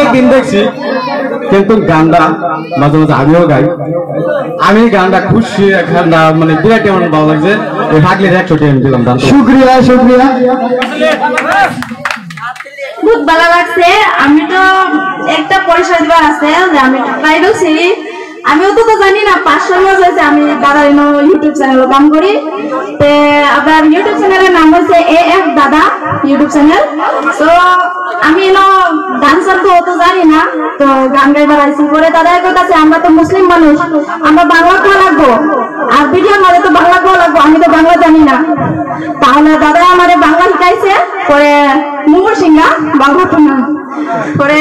একদিন দেখছি কিন্তু গানটা মাঝে মাঝে আমিও গাই। আমি গানটা খুশি গানটা মানে বিরাট এমন ভালো লাগছে। ওই ভাগলে 100 টাকা দিলাম দাম। শুক্রিয়া শুক্রিয়া, খুব ভালো লাগছে। আমি তো একটা পরিচয় দিবার আছে যে আমি বাইরেও ছিলি, আমিও তো জানি না 500 মাস হয়েছে আমি দাদা ইউটিউব চ্যানেলে কাম করি। আপনার ইউটিউব চ্যানেলের নাম হচ্ছে AF দাদা ইউটিউব চ্যানেল। তো আমি ডান্সার তো অত জানি না, তো গান গাইবার আইসি। পরে দাদার কাছে আমরা তো মুসলিম মানুষ, আমরা বাংলা কোয়া লাগবো, আর ভিডিওর মাঝে তো বাংলা কোয়া লাগবো, আমি তো বাংলা জানি না। তাহলে দাদা আমারে বাংলা শিখাইছে। পরে মুমুর সিংহা বাংলা তো না, পরে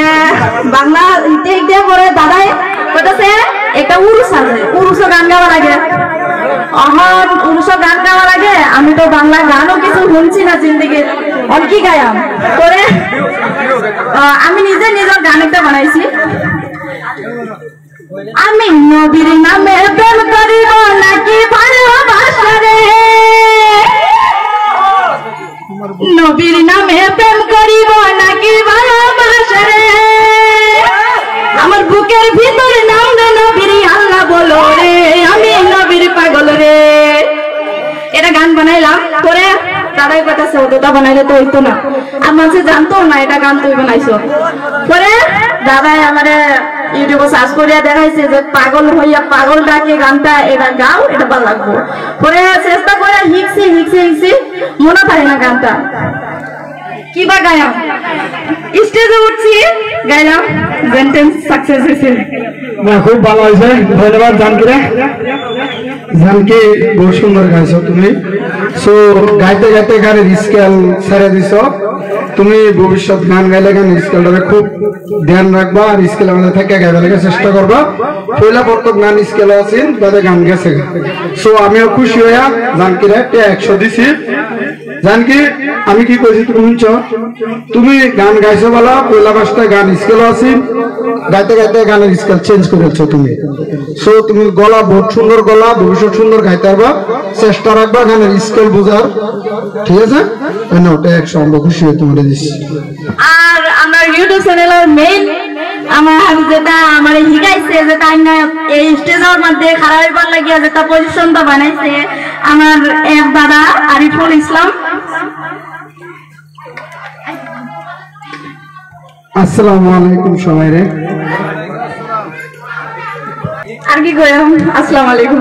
বাংলা হিতে পরে দাদাই কইতাছে একটা উরুস আছে, উরুসও গান গাওয়া লাগে। উরুসও গান গাওয়া লাগে। আমি তো বাংলা গানও কিছু শুনছি না জিন্দিগি, অনেকই গায়াম। পরে আমি নিজে নিজের গান একটা বানাইছি। আমি নবীর নামে প্রেম করিব নাকি ভালোবাসা রে, নবীর নামে প্রেম করিব নাকি ভালোবাসা রে, আমার বুকের ভিতরে নাম রে নবীর আল্লাহ বলো রে, আমি নবীর পাগল রে। এটা গান বানাইলাম। পরে দাদাই কথা ওটা বানাইলে তো হইতো না, আর মানুষ জানতো না এটা গান তুই বানাইছো। পরে দাদাই আমারে ইউটিউবে সার্চ করিয়া দেখাইছে যে পাগল হইয়া পাগল ডাকে গানটা এটা গাও, এটা ভালো লাগবো। পরে চেষ্টা করে হিকছি মনে থাকে না গানটা কিবা গায়াম, স্টেজে উঠছি গাইলাম, সেন্টেন্স সাকসেস হয়েছে। খুব ভালো হয়েছে, ধন্যবাদ জানকিরে। জানকি বহু সুন্দর গাইছো তুমি। সো গাইতে গাইতে গানের স্কেল ছেড়ে দিছ। তুমি ভবিষ্যৎ গান গাইলে গানের স্কেলটাকে খুব ধ্যান রাখবা, আর স্কেল আমাদের থেকে গাইবার চেষ্টা করবা। পয়লা প্রথম গান স্কেল আছেন তাদের গান গেছে। সো আমিও খুশি হইয়া জানকিরে 100 দিছি। জানকি আমি কি কইছি তুমি শুনছ? তুমি গান গাইছো বলা পয়লা পাঁচটা গান স্কেল আছে, গাইতে গাইতে গানের স্কেল চেঞ্জ করেছো তুমি। সো তুমি গলা বহুত সুন্দর, গলা ভবিষ্যৎ সুন্দর গাইতে পারবা, চেষ্টা রাখবা গানের স্কেল বোঝার, ঠিক আছে? ওটা 100 আমরা খুশি হয়ে তোমার দিচ্ছি। আর আমার ইউটিউব চ্যানেলের মেইন আমার যেটা আমার শিখাইছে, যেটা এই স্টেজের মধ্যে খারাপ হইবার লাগিয়া যেটা পজিশনটা বানাইছে আমার এক দাদা আরিফুল ইসলাম। আসসালামু আলাইকুম সবাই রে। আর কি কইম, আসসালামু আলাইকুম।